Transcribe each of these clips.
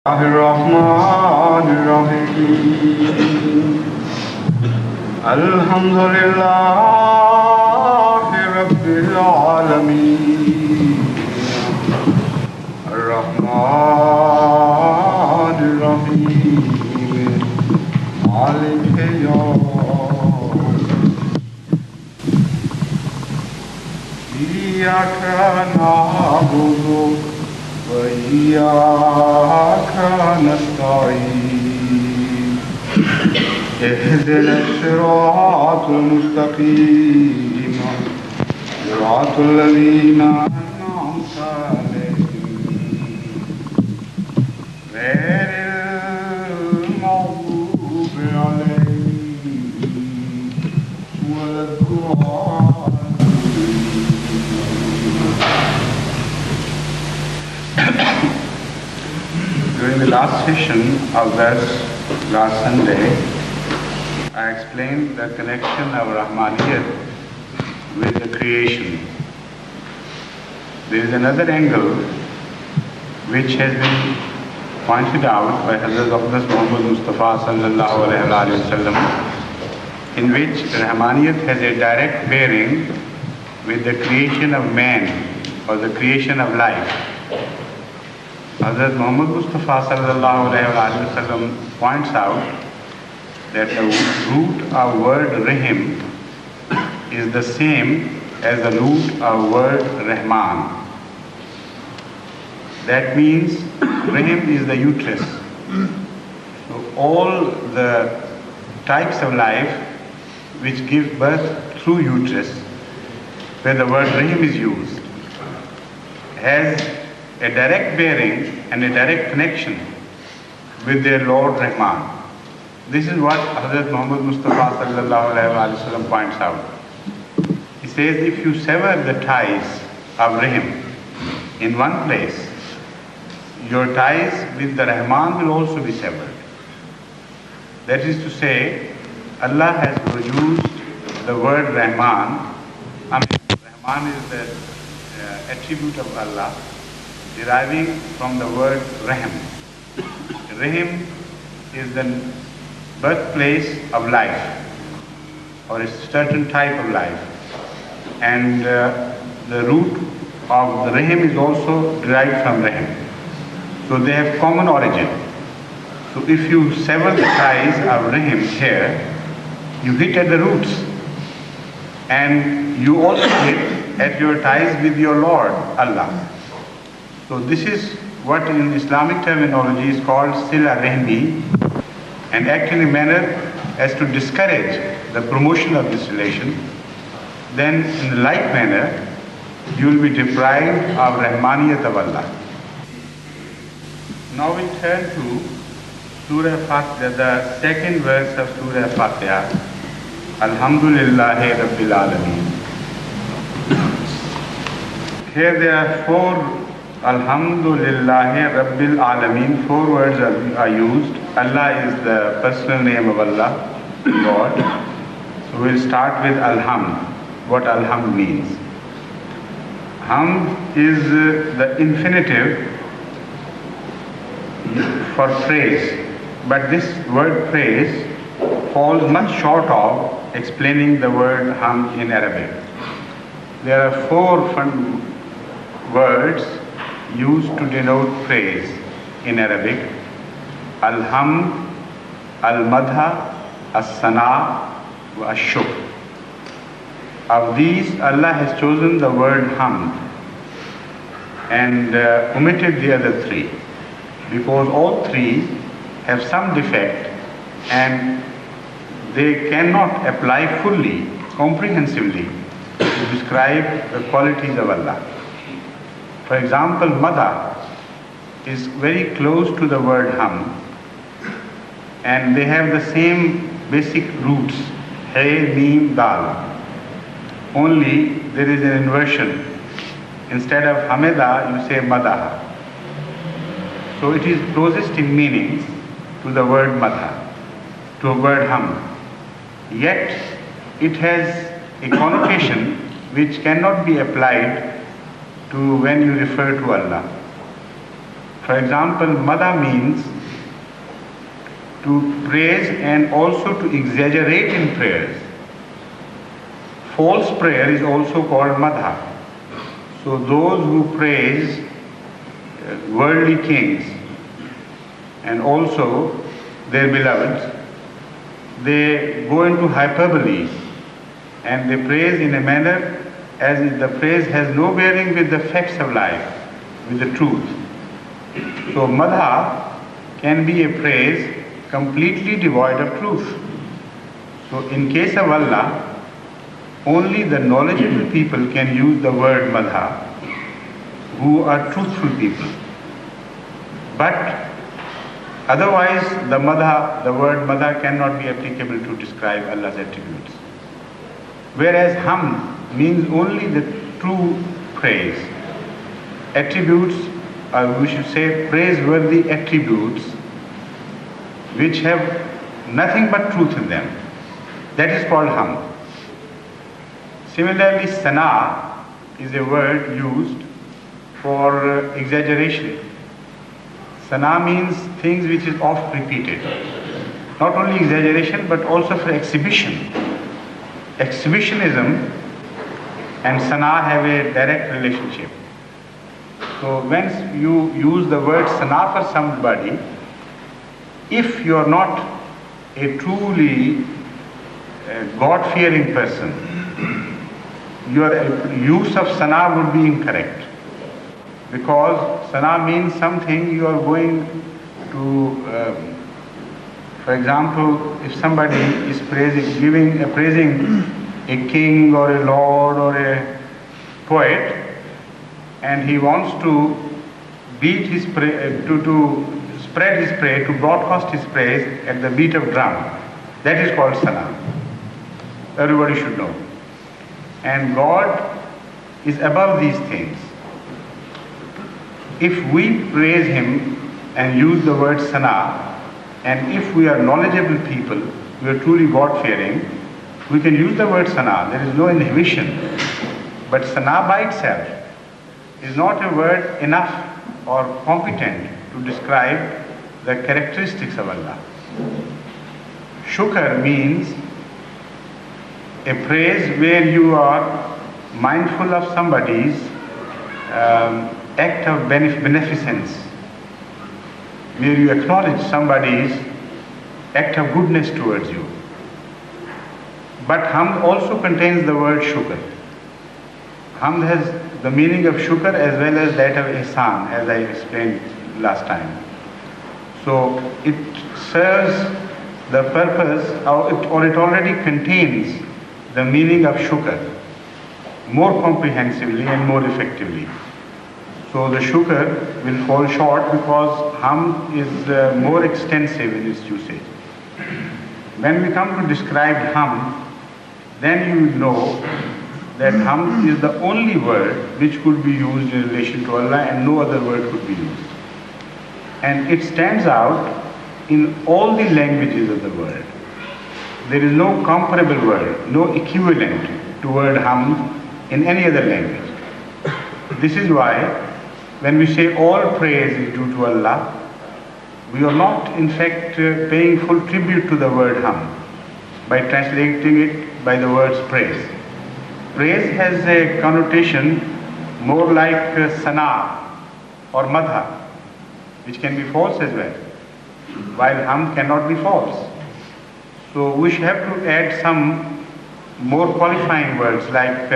الرحمن الرحيم الحمد لله رب العالمين الرحمن الرحيم مالك يوم إياك نعبد وإياك نستعين اهدنا الصراط المستقيم صراط الذين أنعمت عليهم غير المغضوب عليهم ولا الضالين. During the last session of this last Sunday, I explained the connection of Rahmaniyat with the creation. There is another angle which has been pointed out by Hazrat Aqdas Muhammad Mustafa sallallahu alaihi wasallam, in which Rahmaniyat has a direct bearing with the creation of man or the creation of life. Hazrat Muhammad Mustafa sallallahu alaihi wasallam points out that the root of word Rahim is the same as the root of word Rahman. That means Rahim is the uterus. So all the types of life which give birth through uterus, where the word Rahim is used, has a direct bearing and a direct connection with their Lord Rahman. This is what Hazrat Muhammad Mustafa sallallahu alaihi wasallam points out. He says, if you sever the ties of Rahim in one place, your ties with the Rahman will also be severed. That is to say, Allah has produced the word Rahman. Rahman is the attribute of Allah, deriving from the word Rahim. Rahim is the birthplace of life, or a certain type of life, and the root of the Rahim is also derived from Rahim. So they have common origin. So if you sever the ties of Rahim here, you hit at the roots, and you also hit at your ties with your Lord Allah. So this is what in Islamic terminology is called Sila Rahmi, and act in a manner as to discourage the promotion of this relation. Then in the like manner, you will be deprived of Rahmaniyat of Allah. Now we turn to Surah Fatiha, the second verse of Surah Fatiha. Alhamdulillahi Rabbil Alameen. Here there are four Alhamdulillahi Rabbil Alameen, four words are used. Allah is the personal name of Allah, God. So we'll start with Alhamd, what Alhamd means. Hamd is the infinitive for praise, but this word praise falls much short of explaining the word Hamd in Arabic. There are four words used to denote praise in Arabic: Al-Hamd, Al-Madha, As-Sana, wa Ash-Shukr. Of these, Allah has chosen the word Hamd and omitted the other three, because all three have some defect and they cannot apply fully, comprehensively to describe the qualities of Allah. For example, Madha is very close to the word Hamd, and they have the same basic roots, He, Mim, Dal. Only there is an inversion. Instead of Hamida, you say Madaha. So it is closest in meaning to the word Madha, to a word Hamd. Yet it has a connotation which cannot be applied to when you refer to Allah. For example, madha means to praise and also to exaggerate in prayers. False prayer is also called madha. So those who praise worldly kings and also their beloveds, they go into hyperbole and they praise in a manner as if the praise has no bearing with the facts of life, with the truth. So madha can be a praise completely devoid of truth. So in case of Allah, only the knowledgeable people can use the word madha, who are truthful people. But otherwise, the word madha cannot be applicable to describe Allah's attributes. Whereas hamd means only the true praise. Attributes, or we should say praiseworthy attributes, which have nothing but truth in them. That is called hamd. Similarly, sana is a word used for exaggeration. Sana means things which is oft repeated. Not only exaggeration but also for exhibition. Exhibitionism and sana have a direct relationship. So when you use the word sana for somebody, if you are not a truly God-fearing person, your use of sana would be incorrect. Because sana means something you are going to, for example, if somebody is praising a king or a lord or a poet, and he wants to beat his to spread his praise, to broadcast his praise at the beat of drum, that is called sana. Everybody should know. And God is above these things. If we praise Him and use the word sana, and if we are knowledgeable people, we are truly God-fearing, we can use the word sana. There is no inhibition. But sana by itself is not a word enough or competent to describe the characteristics of Allah. Shukr means a praise where you are mindful of somebody's act of beneficence, where you acknowledge somebody's act of goodness towards you. But hamd also contains the word shukr. Hamd has the meaning of shukr as well as that of ihsan, as I explained last time. So it serves the purpose, or it already contains the meaning of shukr more comprehensively and more effectively. So the shukr will fall short because hamd is more extensive in its usage. When we come to describe hamd, then you will know that hamd is the only word which could be used in relation to Allah and no other word could be used. And it stands out in all the languages of the world. There is no comparable word, no equivalent to word hamd in any other language. This is why when we say all praise is due to Allah, we are not in fact paying full tribute to the word hamd by translating it by the words praise. Praise has a connotation more like sana or madha, which can be false as well, while hamd cannot be false. So we should have to add some more qualifying words like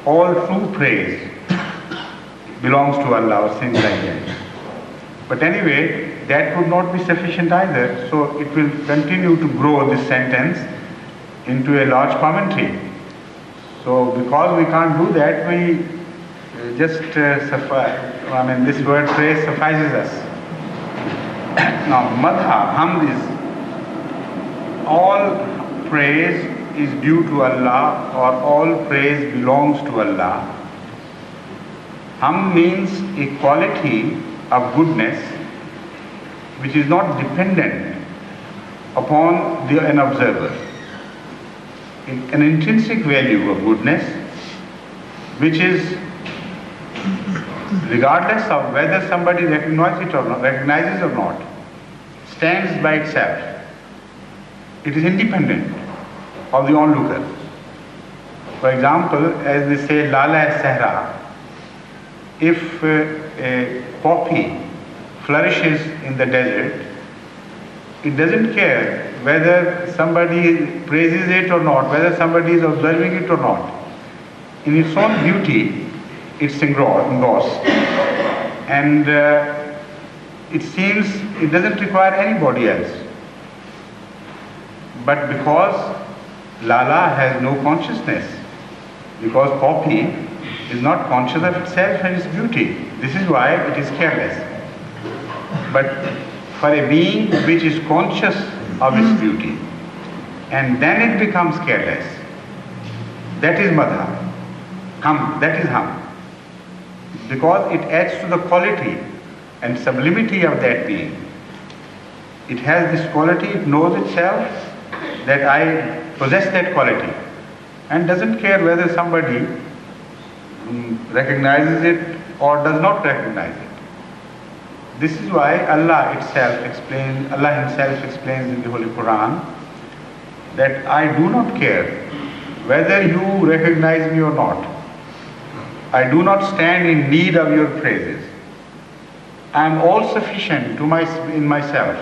all true praise belongs to Allah or things like that. But anyway, that would not be sufficient either, so it will continue to grow this sentence into a large commentary. So because we can't do that, we just this word praise suffices us. Now madha, hamd is all praise is due to Allah or all praise belongs to Allah. Hamd means a quality of goodness which is not dependent upon an observer. An intrinsic value of goodness which is regardless of whether somebody recognizes or not, stands by itself. It is independent of the onlooker. For example, as they say, Lala Sahra, if a poppy flourishes in the desert, it doesn't care whether somebody praises it or not, whether somebody is observing it or not. In its own beauty, it's engrossed. And it seems it doesn't require anybody else. But because Lala has no consciousness, because poppy is not conscious of itself and its beauty, this is why it is careless. But for a being which is conscious of its beauty, and then it becomes careless, that is madha, that is hum. Because it adds to the quality and sublimity of that being. It has this quality, it knows itself that I possess that quality, and doesn't care whether somebody recognizes it or does not recognize it. This is why Allah Himself explains in the Holy Quran that I do not care whether you recognize me or not. I do not stand in need of your praises. I am all sufficient in myself.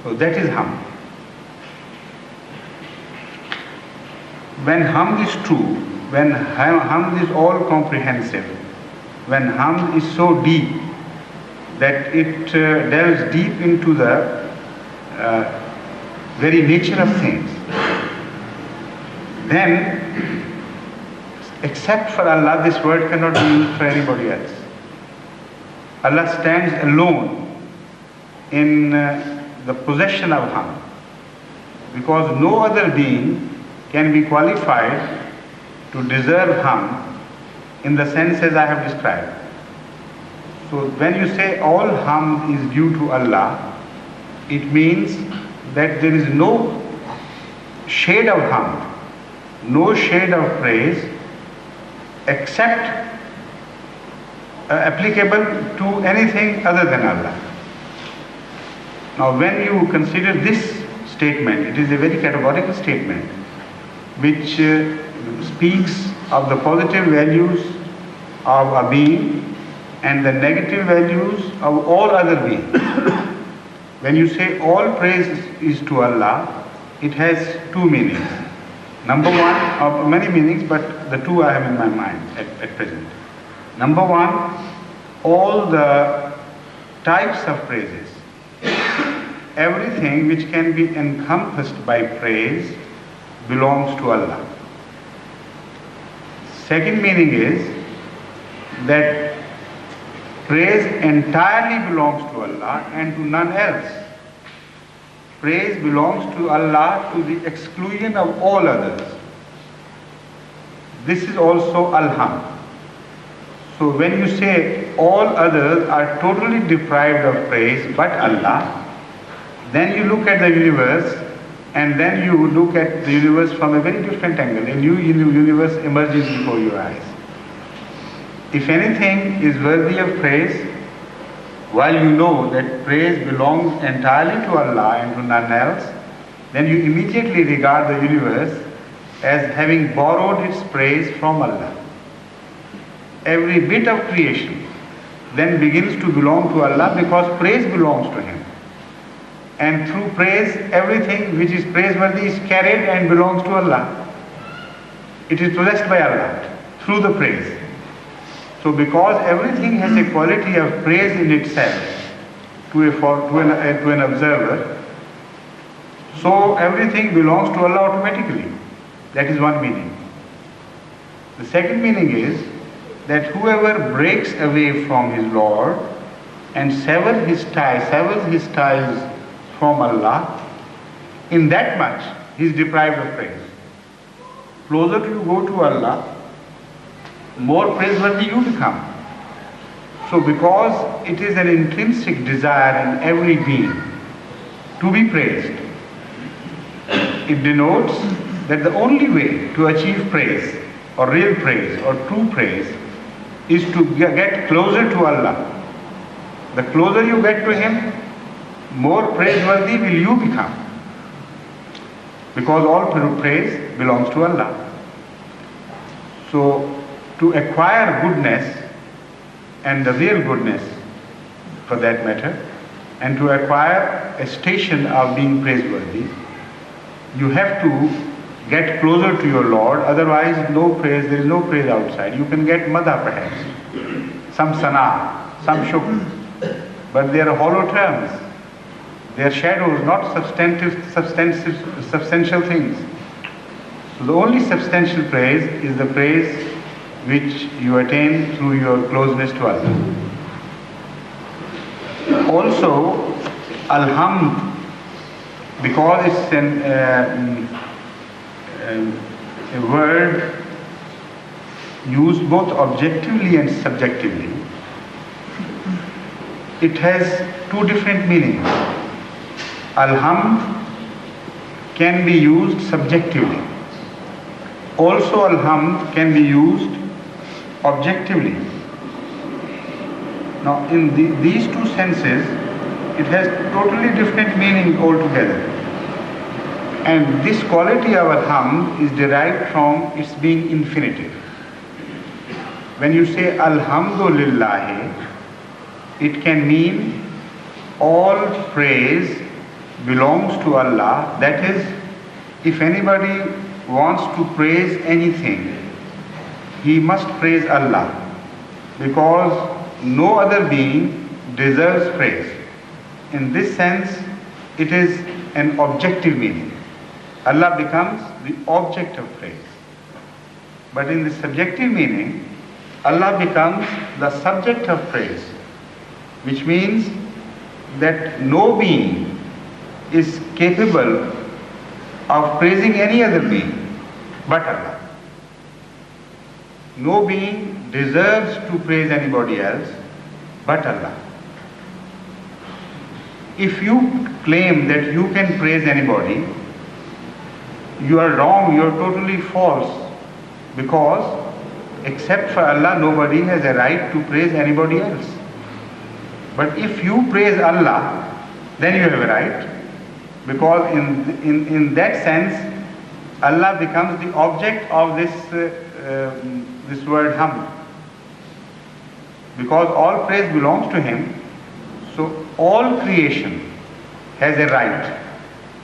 So that is hum. When hum is true, when hum is all comprehensive, when hum is so deep that it delves deep into the very nature of things, then, except for Allah, this word cannot be used for anybody else. Allah stands alone in the possession of hum, because no other being can be qualified to deserve hum in the sense as I have described. So when you say all hum is due to Allah, it means that there is no shade of hum, no shade of praise except applicable to anything other than Allah. Now when you consider this statement, it is a very categorical statement which speaks of the positive values of a being and the negative values of all other beings. When you say all praise is to Allah, it has two meanings. Number one, of many meanings, but the two I have in my mind at present. Number one, all the types of praises, everything which can be encompassed by praise belongs to Allah. Second meaning is that praise entirely belongs to Allah and to none else. Praise belongs to Allah to the exclusion of all others. This is also Al-Ham. So when you say all others are totally deprived of praise but Allah, then you look at the universe, and then you look at the universe from a very different angle. A new universe emerges before your eyes. If anything is worthy of praise, while you know that praise belongs entirely to Allah and to none else, then you immediately regard the universe as having borrowed its praise from Allah. Every bit of creation then begins to belong to Allah because praise belongs to Him. And through praise, everything which is praiseworthy is carried and belongs to Allah. It is possessed by Allah through the praise. So because everything has a quality of praise in itself to an observer, so everything belongs to Allah automatically. That is one meaning. The second meaning is that whoever breaks away from his Lord and severs his ties from Allah, in that much he is deprived of praise. Closer you go to Allah, more praiseworthy you become. So because it is an intrinsic desire in every being to be praised, it denotes that the only way to achieve praise or real praise or true praise is to get closer to Allah. The closer you get to Him, more praiseworthy will you become. Because all praise belongs to Allah. So, to acquire goodness, and the real goodness for that matter, and to acquire a station of being praiseworthy, you have to get closer to your Lord, otherwise there is no praise outside. You can get madha perhaps, some sana, some shukr, but they are hollow terms. They are shadows, not substantial things. So the only substantial praise is the praise which you attain through your closeness to Allah. Also, alhamd, because it's a word used both objectively and subjectively, it has two different meanings. Alhamd can be used subjectively. Also, alhamd can be used objectively. Now, in these two senses, it has totally different meaning altogether. And this quality of alhamd is derived from its being infinitive. When you say alhamdulillah, it can mean all praise belongs to Allah. That is, if anybody wants to praise anything, he must praise Allah, because no other being deserves praise. In this sense, it is an objective meaning. Allah becomes the object of praise. But in the subjective meaning, Allah becomes the subject of praise, which means that no being is capable of praising any other being but Allah. No being deserves to praise anybody else but Allah. If you claim that you can praise anybody, you are wrong, you are totally false, because except for Allah, nobody has a right to praise anybody else. But if you praise Allah, then you have a right, because in that sense, Allah becomes the object of this word hamd. Because all praise belongs to Him, so all creation has a right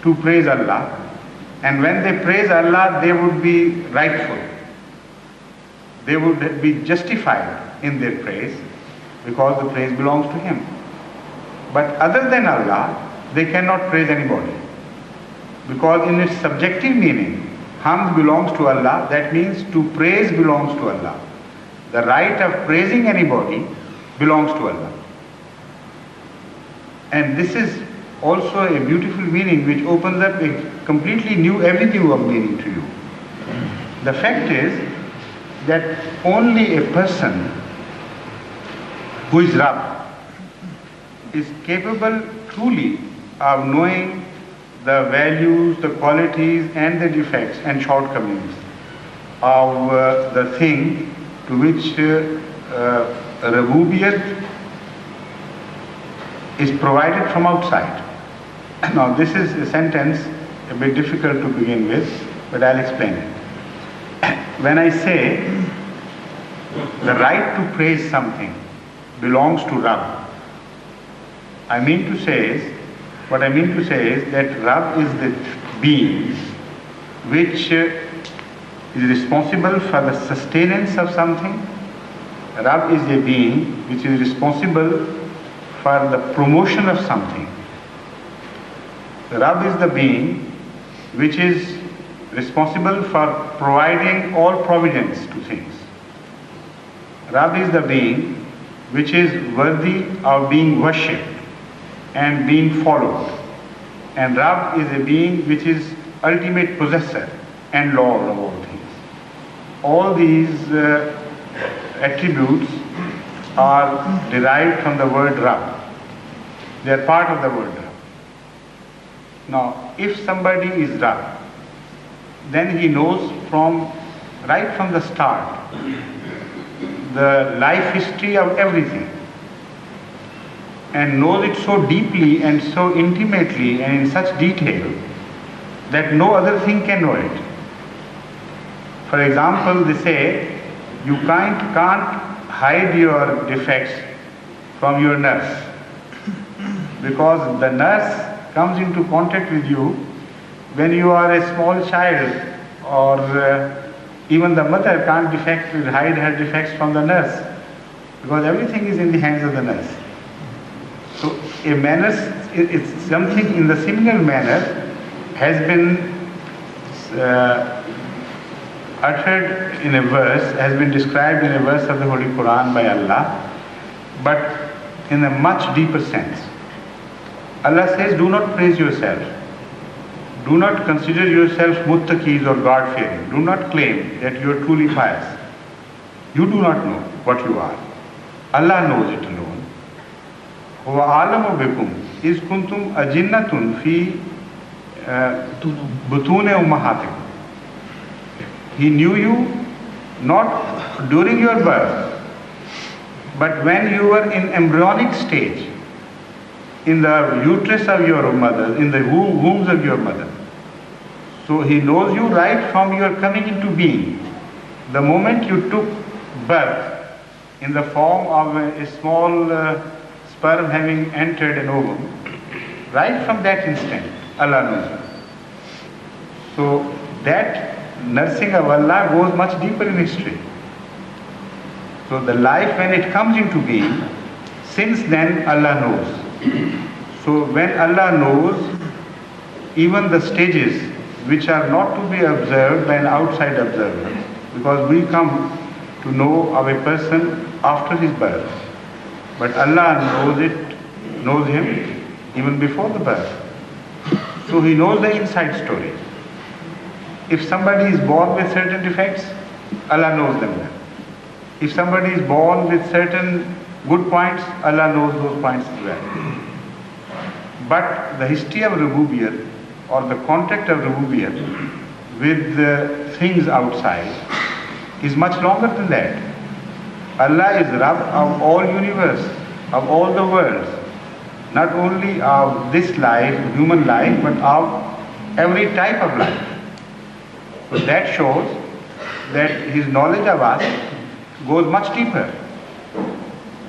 to praise Allah, and when they praise Allah, they would be rightful. They would be justified in their praise, because the praise belongs to Him. But other than Allah, they cannot praise anybody. Because in its subjective meaning, hamd belongs to Allah, that means to praise belongs to Allah. The right of praising anybody belongs to Allah. And this is also a beautiful meaning which opens up a completely new avenue of meaning to you. The fact is that only a person who is Rabb is capable truly of knowing the values, the qualities and the defects and shortcomings of the thing to which Rububiyyat is provided from outside. Now this is a sentence a bit difficult to begin with, but I'll explain it. When I say the right to praise something belongs to Rabb, what I mean to say is that Rabb is the being which is responsible for the sustenance of something. Rabb is a being which is responsible for the promotion of something. Rabb is the being which is responsible for providing all providence to things. Rabb is the being which is worthy of being worshipped and being followed. And Rabb is a being which is ultimate possessor and lord of all things. All these attributes are derived from the word Rabb. They are part of the word Rabb. Now, if somebody is Rabb, then he knows right from the start the life history of everything and knows it so deeply and so intimately and in such detail that no other thing can know it. For example, they say you can't hide your defects from your nurse, because the nurse comes into contact with you when you are a small child, or even the mother can't hide her defects from the nurse, because everything is in the hands of the nurse. So a manner, it's something in the similar manner has been uttered in a verse, has been described in a verse of the Holy Quran by Allah, but in a much deeper sense. Allah says, do not praise yourself. Do not consider yourself muttaqis or God-fearing. Do not claim that you are truly pious. You do not know what you are. Allah knows it alone. Huwa a'lamu bikum iz kuntum ajinnatun fi butune ummahatikum. He knew you not during your birth, but when you were in embryonic stage, in the uterus of your mother, in the wombs of your mother. So he knows you right from your coming into being. The moment you took birth in the form of a small sperm having entered an ovum, right from that instant, Allah knows you. So that nursing of Allah goes much deeper in history. So the life, when it comes into being, since then Allah knows. So when Allah knows even the stages which are not to be observed by an outside observer, because we come to know of a person after his birth, but Allah knows him even before the birth. So he knows the inside story. If somebody is born with certain defects, Allah knows them well. If somebody is born with certain good points, Allah knows those points as well. But the history of Rububiyyat, or the contact of Rububiyyat with the things outside, is much longer than that. Allah is Rabb of all universe, of all the worlds, not only of this life, human life, but of every type of life. So that shows that his knowledge of us goes much deeper.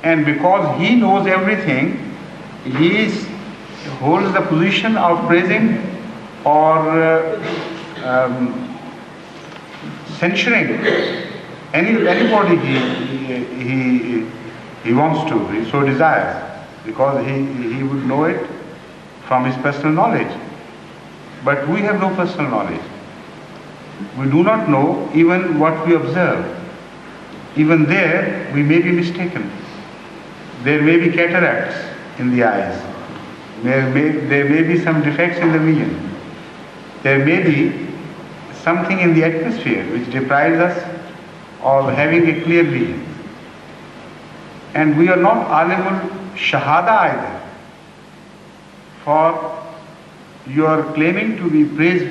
And because he knows everything, he holds the position of praising or censuring anybody he wants to, he so desires, because he would know it from his personal knowledge. But we have no personal knowledge. We do not know even what we observe. Even there, we may be mistaken. There may be cataracts in the eyes. There may be some defects in the vision. There may be something in the atmosphere which deprives us of having a clear vision. And we are not alimul shahada either. For your claiming to be praised,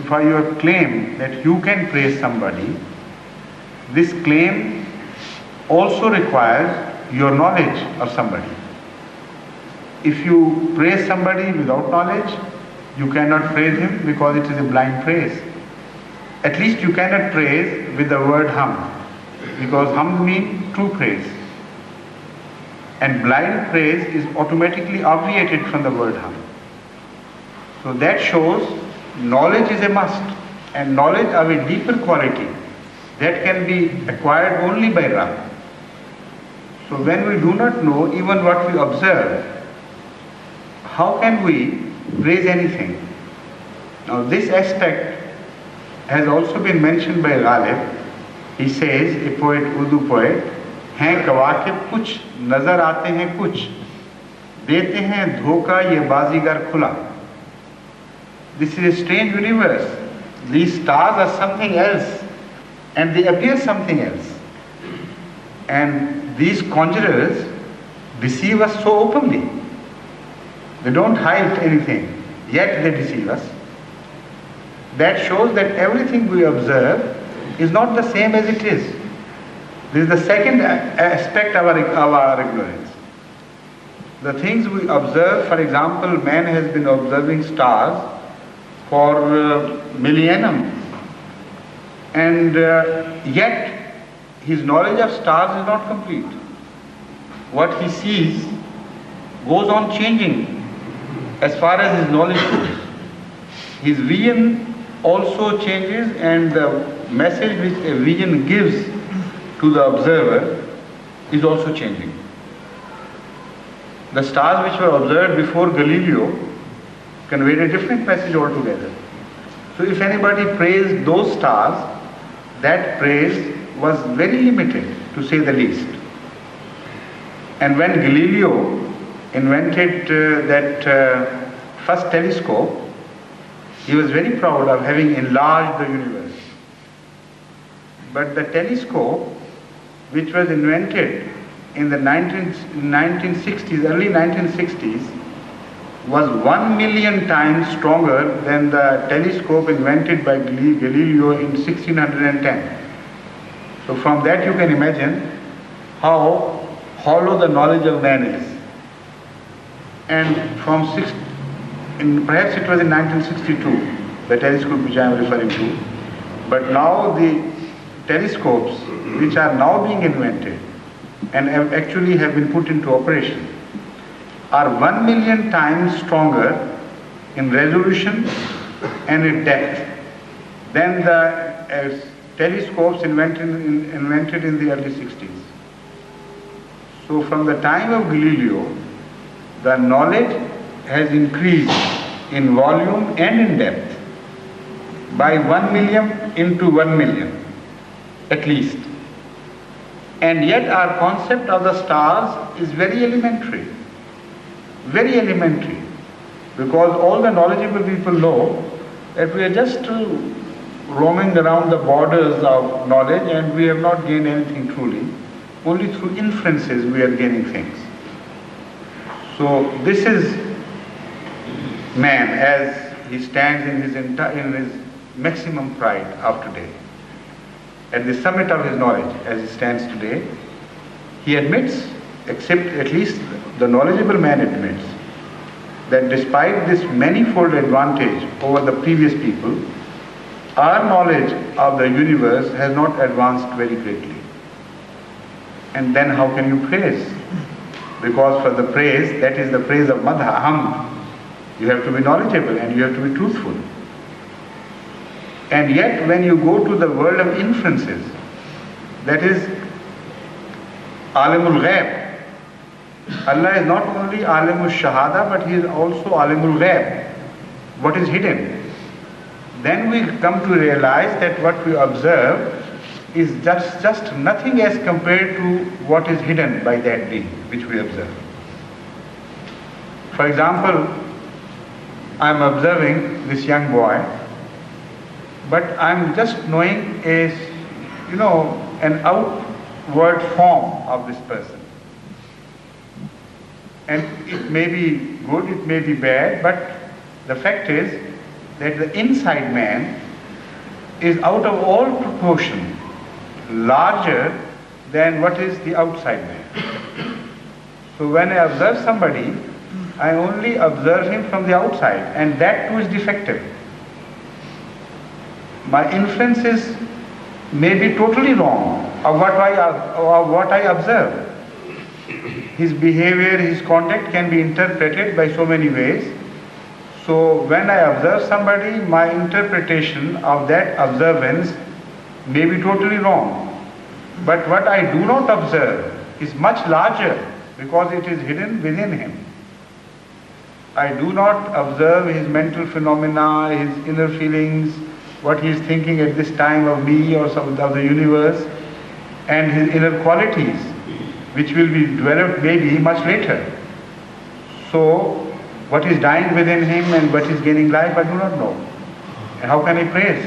for your claim that you can praise somebody, this claim also requires your knowledge of somebody. If you praise somebody without knowledge, you cannot praise him because it is a blind praise. At least you cannot praise with the word hamd, because hamd means true praise. And blind praise is automatically obviated from the word hamd. So that shows knowledge is a must, and knowledge of a deeper quality that can be acquired only by Rabb. So when we do not know even what we observe, how can we praise anything? Now this aspect has also been mentioned by Ghalib. He says, a poet, Urdu poet, हैं कवाकिब कुछ नजर आते हैं कुछ देते हैं धोखा ये बाजीगर खुला. This is a strange universe. These stars are something else and they appear something else. And these conjurers deceive us so openly. They don't hide anything, yet they deceive us. That shows that everything we observe is not the same as it is. This is the second aspect of our ignorance. The things we observe, for example, man has been observing stars for millennium, and yet his knowledge of stars is not complete. What he sees goes on changing as far as his knowledge goes. His vision also changes, and the message which a vision gives to the observer is also changing. The stars which were observed before Galileo conveyed a different message altogether. So if anybody praised those stars, that praise was very limited, to say the least. And when Galileo invented that first telescope, he was very proud of having enlarged the universe. But the telescope, which was invented in the 1960s, early 1960s, was 1 million times stronger than the telescope invented by Galileo in 1610. So from that you can imagine how hollow the knowledge of man is. And perhaps it was in 1962, the telescope which I am referring to, but now the telescopes which are now being invented and actually have been put into operation are 1 million times stronger in resolution and in depth than the telescopes invented in the early 60s. So from the time of Galileo, the knowledge has increased in volume and in depth by 1 million into 1 million at least. And yet our concept of the stars is very elementary, because all the knowledgeable people know that we are just roaming around the borders of knowledge and we have not gained anything truly. Only through inferences we are gaining things. So this is man as he stands in his maximum pride of today. At the summit of his knowledge as he stands today, he admits, except at least the knowledgeable man admits, that despite this manifold advantage over the previous people, our knowledge of the universe has not advanced very greatly. And then how can you praise? Because for the praise, that is the praise of madha, hamd, you have to be knowledgeable and you have to be truthful. And yet when you go to the world of inferences, that is Alimul Ghaib, Allah is not only Alimul Shahada, but He is also Alimul Ghaib, what is hidden. Then we come to realize that what we observe is just nothing as compared to what is hidden by that being which we observe. For example, I am observing this young boy, but I am just knowing an outward form of this person. And it may be good, it may be bad, but the fact is that the inside man is out of all proportion larger than what is the outside man. So when I observe somebody, I only observe him from the outside, and that too is defective. My inferences may be totally wrong of what I observe. His behavior, his conduct can be interpreted by so many ways. So when I observe somebody, my interpretation of that observance may be totally wrong. But what I do not observe is much larger because it is hidden within him. I do not observe his mental phenomena, his inner feelings, what he is thinking at this time of me or of the universe, and his inner qualities, which will be developed maybe much later. So what is dying within him and what is gaining life, I do not know. And how can I praise?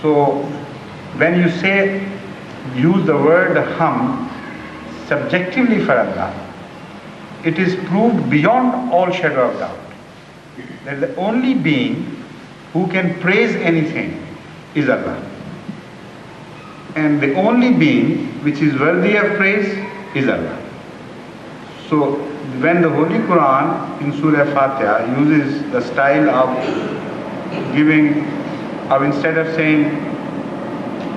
So when you use the word hum subjectively for Allah, it is proved beyond all shadow of doubt that the only being who can praise anything is Allah. and the only being which is worthy of praise is Allah. So when the Holy Quran in Surah Fatiha uses the style of giving, or instead of saying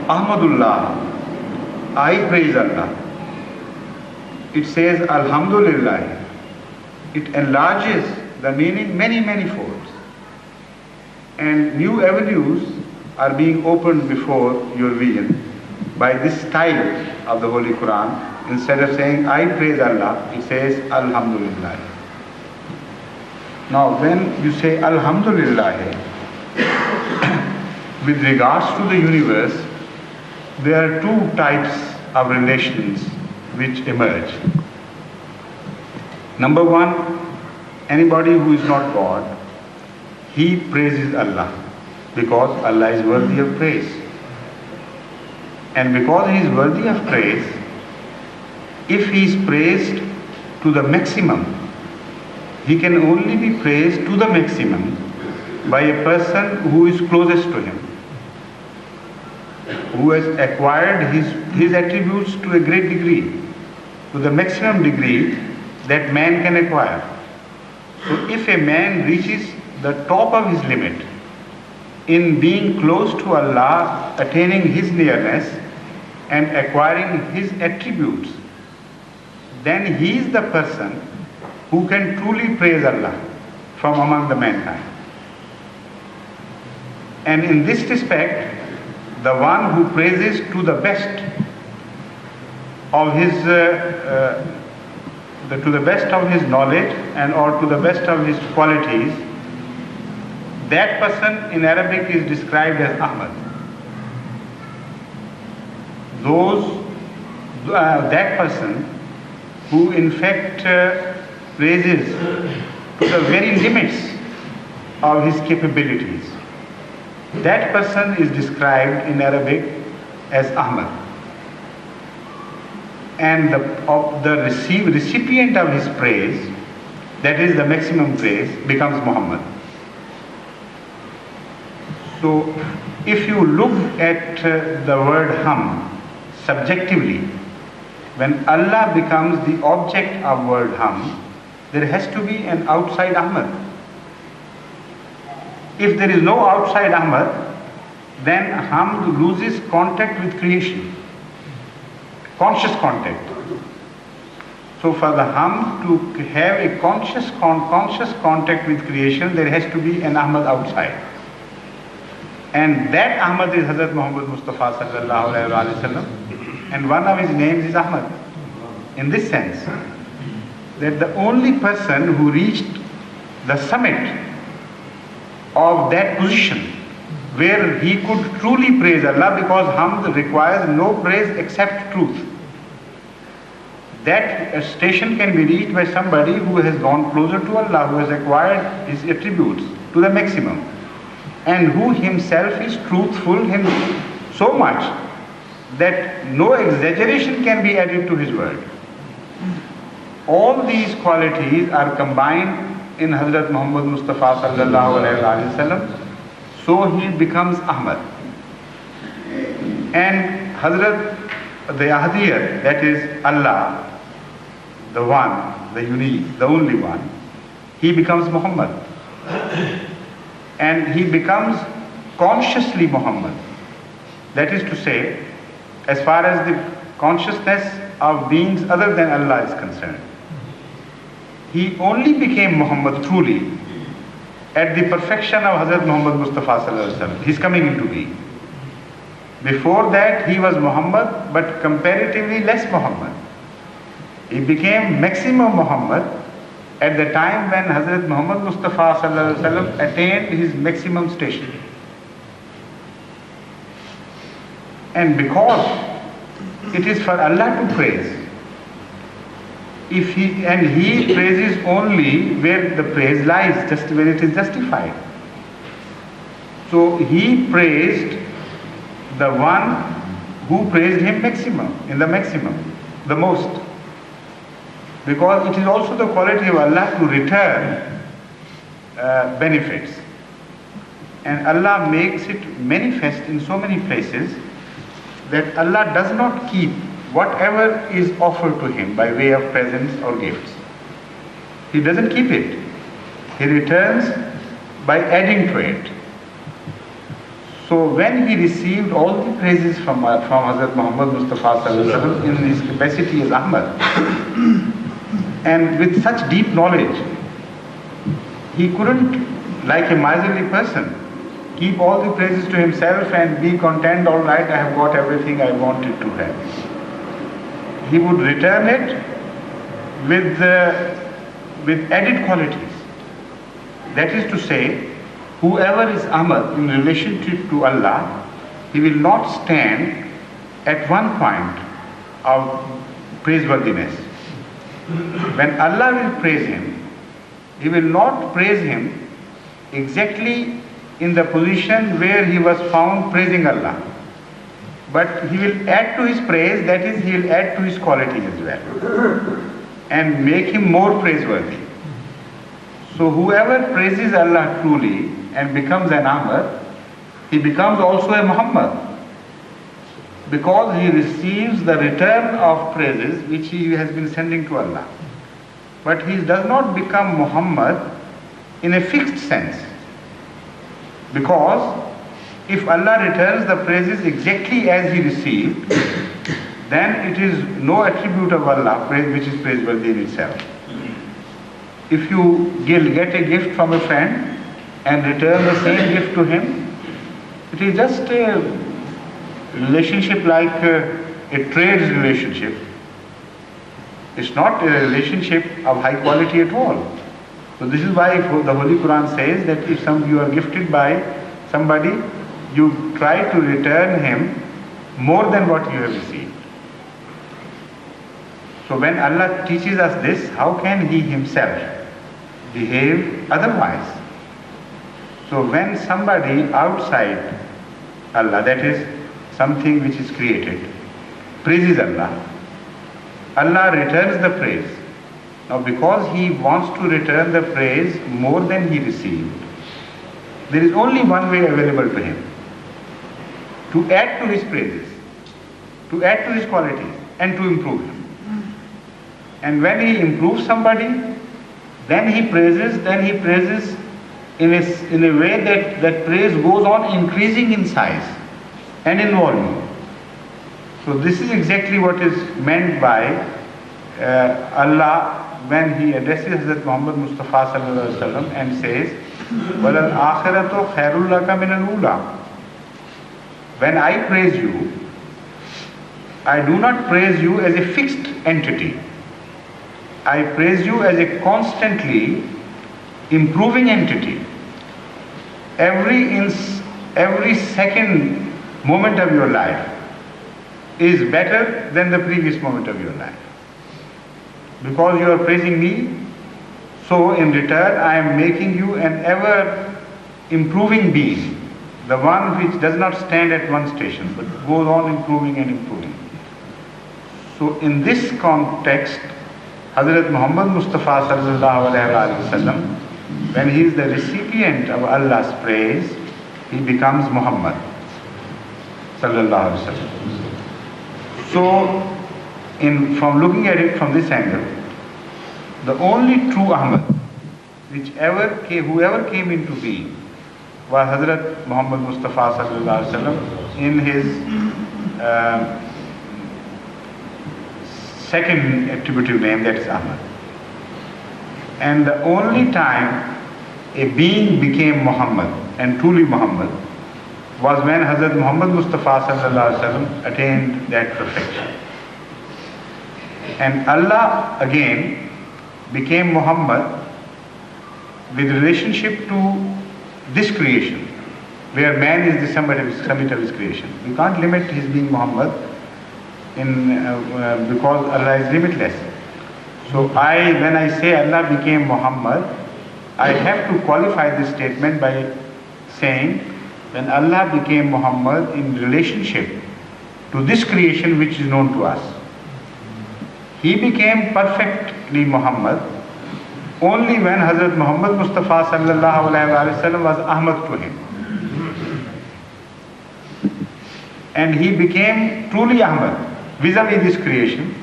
Ahmadullah, I praise Allah, it says Alhamdulillah. It enlarges the meaning many folds. And new avenues are being opened before your vision by this style of the Holy Quran. Instead of saying I praise Allah, it says Alhamdulillah. Now when you say Alhamdulillah, with regards to the universe, there are two types of relations which emerge. Number one, anybody who is not God, he praises Allah because Allah is worthy of praise. And because he is worthy of praise, if he is praised to the maximum, he can only be praised to the maximum by a person who is closest to him, who has acquired his attributes to a great degree, to the maximum degree that man can acquire. So if a man reaches the top of his limit in being close to Allah, attaining his nearness and acquiring his attributes, then he is the person who can truly praise Allah from among the mankind. And in this respect, the one who praises to the best of his knowledge and or to the best of his qualities, that person in Arabic is described as Ahmad. That person who in fact praises to the very limits of his capabilities, that person is described in Arabic as Ahmad. And the recipient of his praise, that is the maximum praise, becomes Muhammad. So if you look at the word Ham subjectively, when Allah becomes the object of word Ham, there has to be an outside Ahmad. If there is no outside Ahmad, then Hamd loses contact with creation, conscious contact. So for the Hamd to have a conscious contact with creation, there has to be an Ahmad outside. And that Ahmad is Hazrat Muhammad Mustafa sallallahu alayhi wa sallam. And one of his names is Ahmad. In this sense, that the only person who reached the summit of that position where he could truly praise Allah, because Hamd requires no praise except truth. That station can be reached by somebody who has gone closer to Allah, who has acquired his attributes to the maximum, and who himself is truthful so much that no exaggeration can be added to his word. All these qualities are combined in Hazrat Muhammad Mustafa sallallahu alayhi wa sallam, so he becomes Ahmad. And Hazrat, the Ahadiyat, that is Allah, the one, the unique, the only one, he becomes Muhammad. And he becomes consciously Muhammad. That is to say, as far as the consciousness of beings other than Allah is concerned, he only became Muhammad truly at the perfection of Hazrat Muhammad Mustafa sallallahu alaihi wasallam, his coming into being. Before that he was Muhammad, but comparatively less Muhammad. He became maximum Muhammad at the time when Hazrat Muhammad Mustafa sallallahu alaihi wasallam attained his maximum station. And because it is for Allah to praise, he praises only where the praise lies, just where it is justified. So he praised the one who praised him in the maximum, the most. Because it is also the quality of Allah to return benefits. And Allah makes it manifest in so many places that Allah does not keep whatever is offered to him by way of presents or gifts. He doesn't keep it. He returns by adding to it. So when he received all the praises from Hazrat Muhammad Mustafa Sallallahu Alaihi Wasallam in his capacity as Ahmad, and with such deep knowledge, he couldn't, like a miserly person, keep all the praises to himself and be content, all right, I have got everything I wanted to have. He would return it with added qualities. That is to say, whoever is Ahmad in relationship to Allah, he will not stand at one point of praiseworthiness. When Allah will praise him, he will not praise him exactly in the position where he was found praising Allah. But he will add to his praise, that is, he will add to his quality as well, and make him more praiseworthy. So whoever praises Allah truly and becomes an Ahmad, he becomes also a Muhammad, because he receives the return of praises which he has been sending to Allah. But he does not become Muhammad in a fixed sense, because if Allah returns the praises exactly as he received, then it is no attribute of Allah which is praiseworthy in itself. If you get a gift from a friend and return the same gift to him, it is just a relationship like a trade relationship. It's not a relationship of high quality at all. So this is why the Holy Quran says that if you are gifted by somebody, you try to return him more than what you have received. So when Allah teaches us this, how can he himself behave otherwise? So when somebody outside Allah, that is something which is created, praises Allah, Allah returns the praise. Now because he wants to return the praise more than he received, there is only one way available to him: to add to his praises, to add to his qualities, and to improve him. And when he improves somebody, then he praises in a way that praise goes on increasing in size and in volume. So this is exactly what is meant by Allah when he addresses Hazrat Muhammad Mustafa Sallallahu Alaihi Wasallam and says, وَلَلْ آخِرَةُ خَيْرٌ لَكَ مِنَ الْأُولَى. When I praise you, I do not praise you as a fixed entity. I praise you as a constantly improving entity. Every second moment of your life is better than the previous moment of your life. Because you are praising me, so in return I am making you an ever improving being, the one which does not stand at one station but goes on improving and improving. So in this context, Hazrat Muhammad Mustafa Sallallahu Alaihi Wasallam, when he is the recipient of Allah's praise, he becomes Muhammad Sallallahu Alaihi Wasallam. So from looking at it from this angle, the only true Ahmad whoever came into being was Hazrat Muhammad Mustafa Sallallahu Alaihi Wasallam in his second attributive name, that is Ahmad. And the only time a being became Muhammad and truly Muhammad was when Hazrat Muhammad Mustafa Sallallahu Alaihi Wasallam attained that perfection. And Allah again became Muhammad with relationship to this creation, where man is the summit of his creation. We can't limit his being Muhammad because Allah is limitless. So when I say Allah became Muhammad, I have to qualify this statement by saying when Allah became Muhammad in relationship to this creation which is known to us. He became perfectly Muhammad only when Hazrat Muhammad Mustafa Sallallahu Alaihi Wasallam was Ahmad to him. and he became truly Ahmad vis-a-vis this creation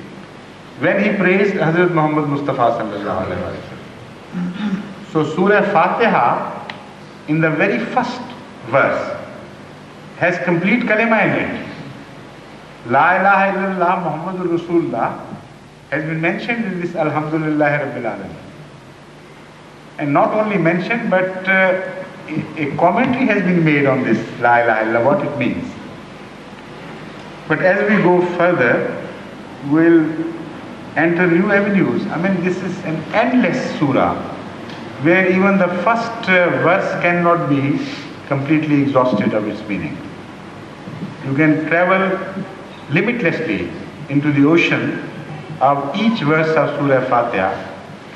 when he praised Hazrat Muhammad Mustafa sallallahu alaihi wasallam. So Surah Fatiha in the very first verse has complete kalima in it. La ilaha illallah Muhammadur Rasulullah has been mentioned in this Alhamdulillah Rabbil Alamin. And not only mentioned, but a commentary has been made on this La ilaha illallah, what it means. But as we go further, we'll enter new avenues. I mean, this is an endless surah, where even the first verse cannot be completely exhausted of its meaning. You can travel limitlessly into the ocean of each verse of Surah Fatiha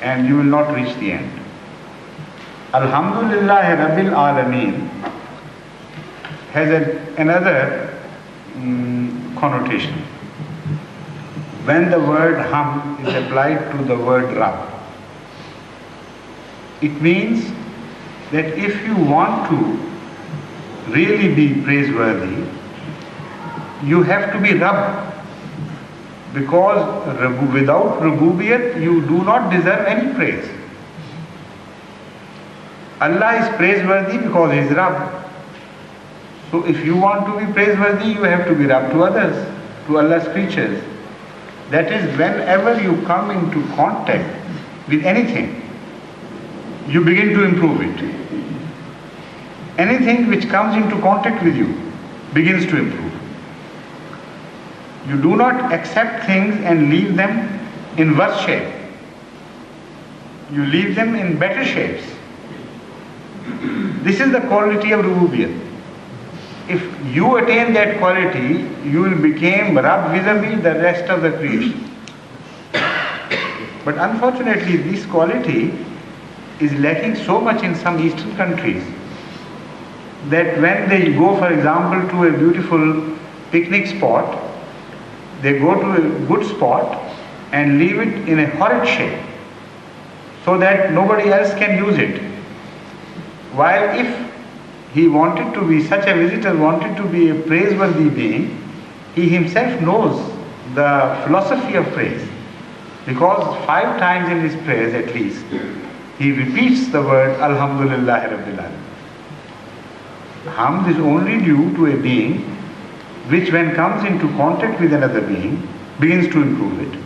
and you will not reach the end. Alhamdulillah Rabbil Alameen has another connotation. When the word Ham is applied to the word Rabb, it means that if you want to really be praiseworthy, you have to be Rabb. Because without Rububiyyat, you do not deserve any praise. Allah is praiseworthy because He is Rabb. So if you want to be praiseworthy, you have to be Rabb to others, to Allah's creatures. That is, whenever you come into contact with anything, you begin to improve it. Anything which comes into contact with you begins to improve. You do not accept things and leave them in worse shape. You leave them in better shapes. This is the quality of Rububiyyat. If you attain that quality, you will become Rabb vis-a-vis the rest of the creation. But unfortunately, this quality is lacking so much in some Eastern countries that when they go, for example, to a beautiful picnic spot, they go to a good spot and leave it in a horrid shape so that nobody else can use it. While if he wanted to be, such a visitor wanted to be a praiseworthy being, he himself knows the philosophy of praise. Because 5 times in his prayers at least, he repeats the word Alhamdulillah Rabbil Alamin. Hamd is only due to a being which when comes into contact with another being, begins to improve it.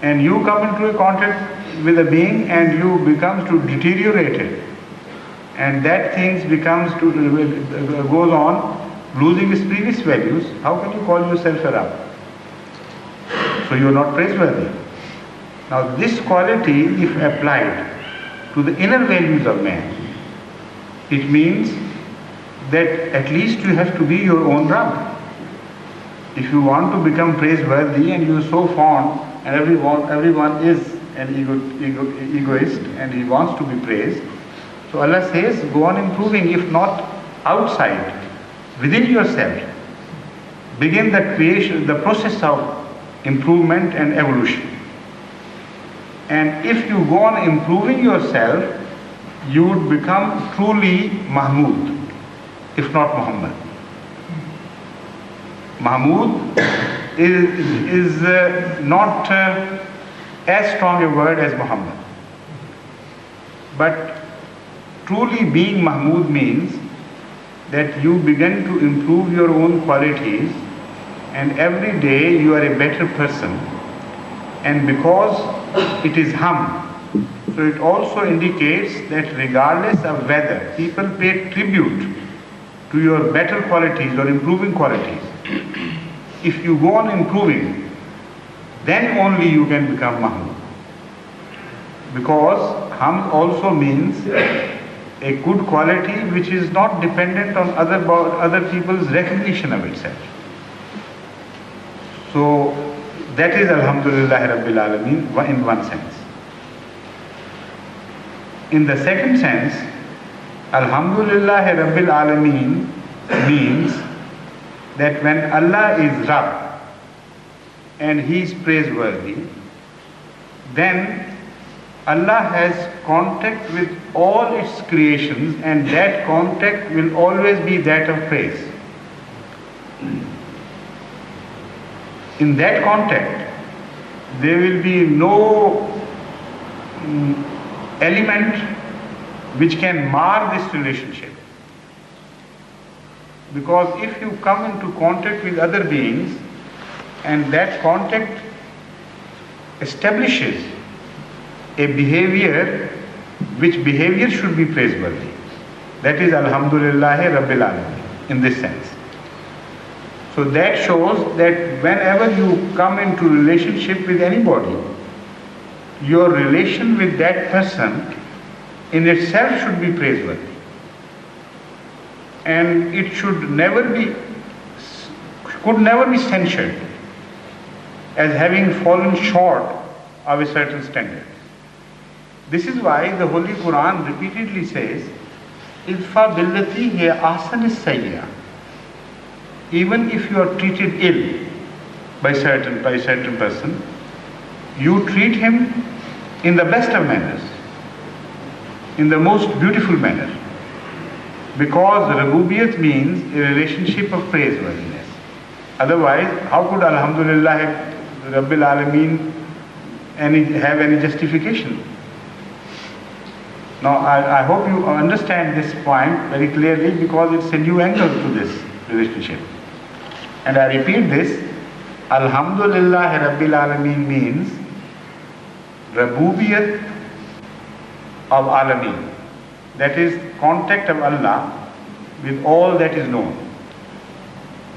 And you come into a contact with a being and you become to deteriorate it. And that thing goes on losing its previous values. How can you call yourself a Rabb? So you are not praiseworthy. Now this quality, if applied to the inner values of man, it means that at least you have to be your own Rabb. If you want to become praiseworthy and you are so fond and everyone is an egoist and he wants to be praised, so Allah says, go on improving, if not outside, within yourself. Begin the process of improvement and evolution. And if you go on improving yourself, you would become truly Mahmud, if not Muhammad. Mahmud is not as strong a word as Muhammad. But truly being Mahmud means that you begin to improve your own qualities and every day you are a better person. And because it is Ham, so it also indicates that regardless of whether people pay tribute to your better qualities or improving qualities, if you go on improving, then only you can become Mahmud. Because Ham also means a good quality which is not dependent on other people's recognition of itself. So that is Alhamdulillah Rabbil Alameen in one sense. In the second sense, Alhamdulillah Rabbil Alameen means that when Allah is Rabb and He is praiseworthy, then Allah has contact with all its creations and that contact will always be that of praise. In that contact, there will be no element which can mar this relationship. Because if you come into contact with other beings and that contact establishes a behavior, which behavior should be praiseworthy. That is Alhamdulillahi Rabbil Alameen in this sense. So that shows that whenever you come into relationship with anybody, your relation with that person in itself should be praiseworthy. And it could never be censured as having fallen short of a certain standard. This is why the Holy Quran repeatedly says, Idfa billati hiya ahsan as-sayyi'ah. Even if you are treated ill by a certain person, you treat him in the best of manners, in the most beautiful manner. Because Rububiyyat means a relationship of praiseworthiness. Otherwise, how could Alhamdulillah Rabbil Alameen have any justification? Now, I hope you understand this point very clearly, because it's a new angle to this relationship. And I repeat this, Alhamdulillah Rabbil Alameen means Rububiyyat of Alameen. That is contact of Allah with all that is known.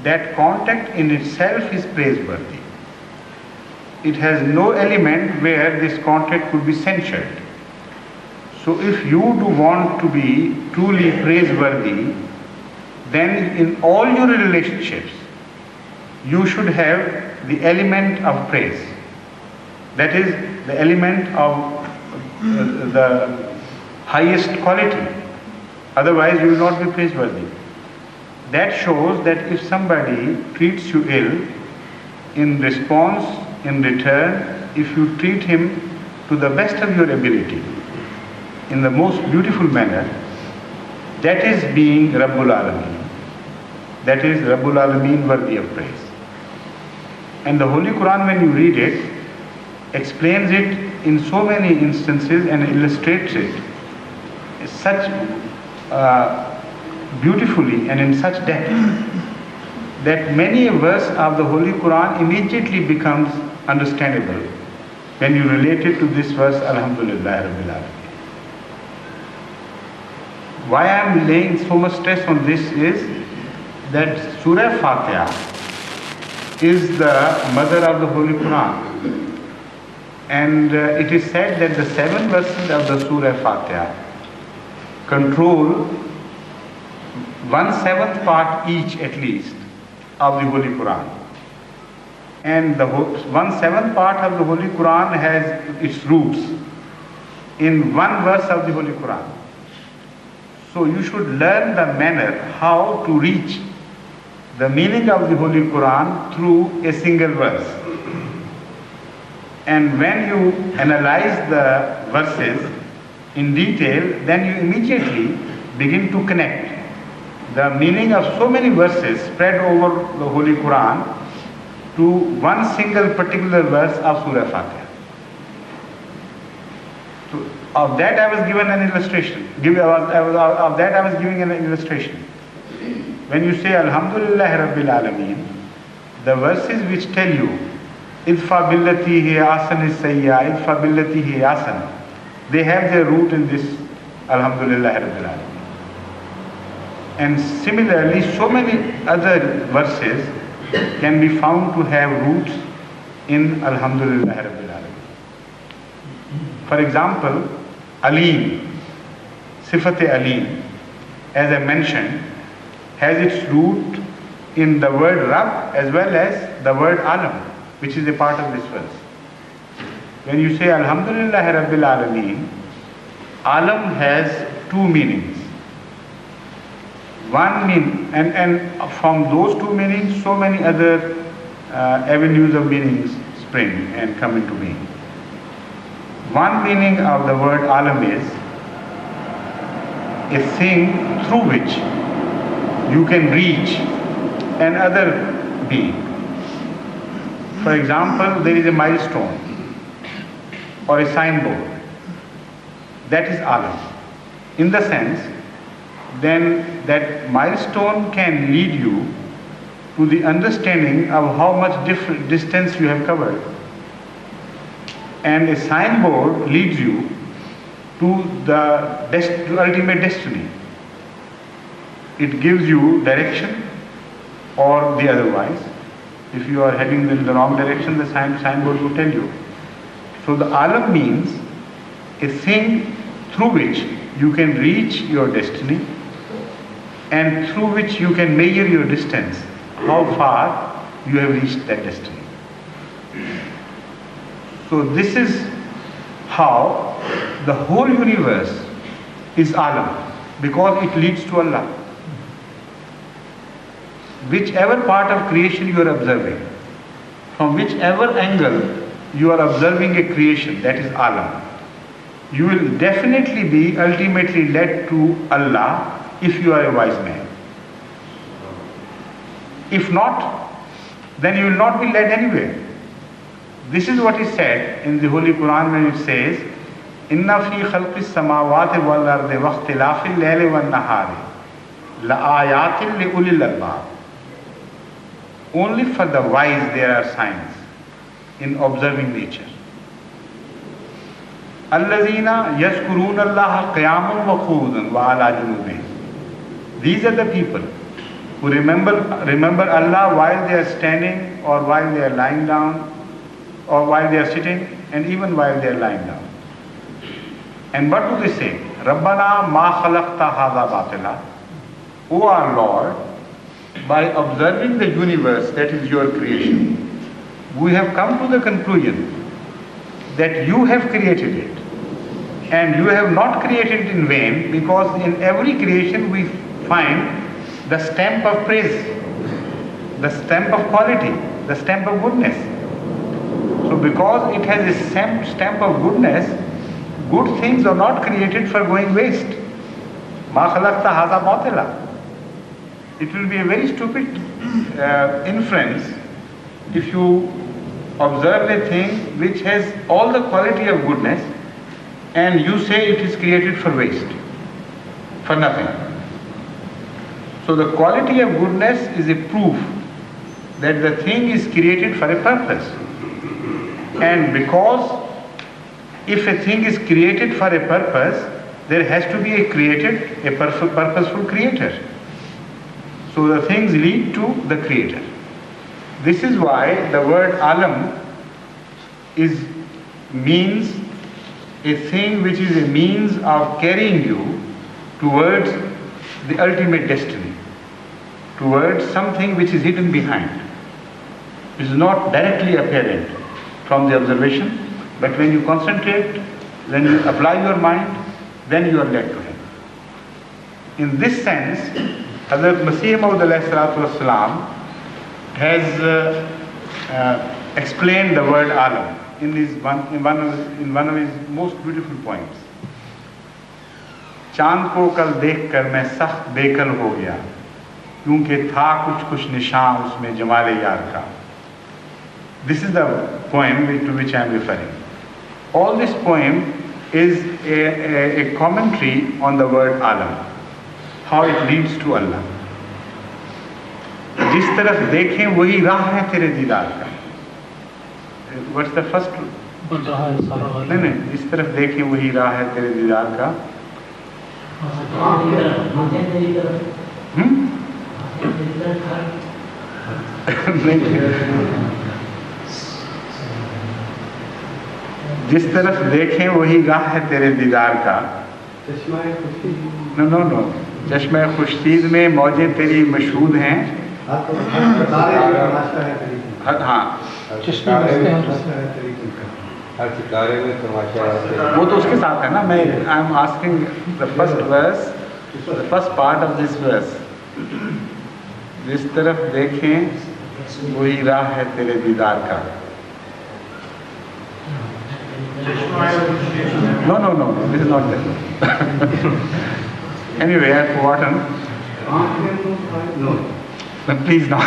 That contact in itself is praiseworthy. It has no element where this contact could be censured. So if you do want to be truly praiseworthy, then in all your relationships, you should have the element of praise. That is the element of the highest quality. Otherwise you will not be praiseworthy. That shows that if somebody treats you ill, in response, in return, if you treat him to the best of your ability, in the most beautiful manner, that is being Rabbul Alameen. That is Rabbul Alameen worthy of praise. And the Holy Quran, when you read it, explains it in so many instances and illustrates it such beautifully and in such depth that many a verse of the Holy Quran immediately becomes understandable when you relate it to this verse, Alhamdulillah Rabbil Alameen. Why I am laying so much stress on this is that Surah Fatiha is the mother of the Holy Quran. And it is said that the 7 verses of the Surah Fatiha control 1/7 part each at least of the Holy Quran. And the 1/7 part of the Holy Quran has its roots in one verse of the Holy Quran. So you should learn the manner how to reach the meaning of the Holy Quran through a single verse. And when you analyze the verses in detail, then you immediately begin to connect the meaning of so many verses spread over the Holy Quran to one single particular verse of Surah Fatiha. So of that I was given an illustration. Of that I was giving an illustration. When you say Alhamdulillah Rabbil Alameen, the verses which tell you Idfa billati hiya ahsan as-sayyi'ah, Idfa billati hiya ahsan, they have their root in this Alhamdulillah Rabbil Alameen. And similarly, so many other verses can be found to have roots in Alhamdulillah Rabbil Alameen. For example, Alim, Sifat-e Alim, as I mentioned, has its root in the word Rabb as well as the word Alam, which is a part of this verse. When you say Alhamdulillah Rabbil Alameen, Alam has 2 meanings. One meaning, and from those 2 meanings, so many other avenues of meanings spring and come into being. One meaning of the word Alam is a thing through which you can reach another being. For example, there is a milestone or a signboard. That is alam. In the sense, then that milestone can lead you to the understanding of how much different distance you have covered. And a signboard leads you to the ultimate destiny. It gives you direction or the otherwise. If you are heading in the wrong direction, the signboard will tell you. So the alam means a thing through which you can reach your destiny and through which you can measure your distance, how far you have reached that destiny. So this is how the whole universe is alam, because it leads to Allah. Whichever part of creation you are observing, from whichever angle you are observing a creation, that is alam, you will definitely be ultimately led to Allah if you are a wise man. If not, then you will not be led anywhere. This is what is said in the Holy Quran when it says, Inna fi khalqis samawati wal ardi wa ikhtilafil layli wan nahari la ayatin li ulil albab. Only for the wise there are signs in observing nature. Allazina yazkuruna Allah qiyaman wa qu'udan wa ala junubihim. These are the people who remember Allah while they are standing or while they are lying down or while they are sitting and even while they are lying down. And what do they say? Rabbana ma khalaqta hadha batila. O our Lord, by observing the universe that is your creation, we have come to the conclusion that you have created it. And you have not created it in vain, because in every creation we find the stamp of praise, the stamp of quality, the stamp of goodness. So because it has a stamp of goodness, good things are not created for going waste. Ma khalaqta hadha batila. It will be a very stupid inference if you observe a thing which has all the quality of goodness and you say it is created for waste, for nothing. So the quality of goodness is a proof that the thing is created for a purpose. And because if a thing is created for a purpose, there has to be a purposeful creator. So the things lead to the creator. This is why the word alam means a thing which is a means of carrying you towards the ultimate destiny, towards something which is hidden behind. It is not directly apparent from the observation, but when you concentrate, when you apply your mind, then you are led to him. In this sense, Hazrat Masih Maud ﷺ has explained the word alam in one of his most beautiful poems. चांद को कल देखकर मैं सख्त बेकल हो गया, क्योंकि था कुछ निशान उसमें जमाले यार का. This is the poem to which I am referring. All this poem is a commentary on the word alam, how it leads to Allah. जिस तरफ देखें वही राह है तेरे दीदार का. What's the first? नहीं, जिस तरफ देखें वही राह है तेरे दीदार का. जिस तरफ देखें वही राह है तेरे दीदार का. नो चश्मे खुर्शीद में मौजें तेरी मशहूद हैं. हाँ, वो तो उसके साथ है ना. मैं I am asking the first verse, the first part of this verse. जिस तरफ देखें वही राह है तेरे दीदार का. No, this is not that. Anyway, I have forgotten. But please not.